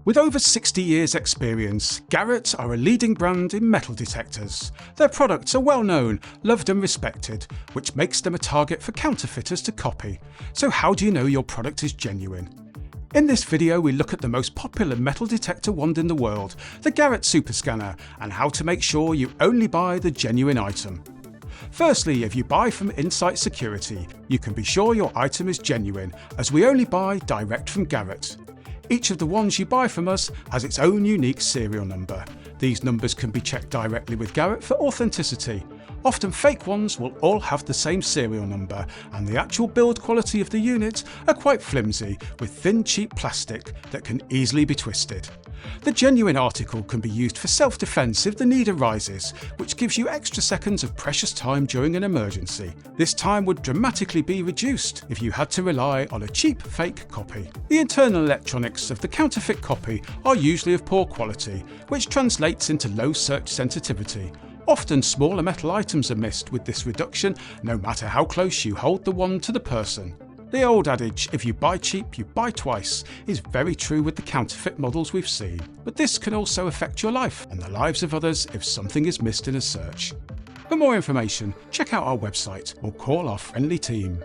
With over 60 years experience, Garrett are a leading brand in metal detectors. Their products are well known, loved and respected, which makes them a target for counterfeiters to copy. So how do you know your product is genuine? In this video we look at the most popular metal detector wand in the world, the Garrett Superscanner, and how to make sure you only buy the genuine item. Firstly, if you buy from Insight Security, you can be sure your item is genuine, as we only buy direct from Garrett. Each of the wands you buy from us has its own unique serial number. These numbers can be checked directly with Garrett for authenticity. Often fake ones will all have the same serial number, and the actual build quality of the unit are quite flimsy, with thin cheap plastic that can easily be twisted. The genuine article can be used for self-defense if the need arises, which gives you extra seconds of precious time during an emergency. This time would dramatically be reduced if you had to rely on a cheap fake copy. The internal electronics of the counterfeit copy are usually of poor quality, which translates into low search sensitivity. Often smaller metal items are missed with this reduction, no matter how close you hold the wand to the person. The old adage, if you buy cheap, you buy twice, is very true with the counterfeit models we've seen. But this can also affect your life and the lives of others if something is missed in a search. For more information, check out our website or call our friendly team.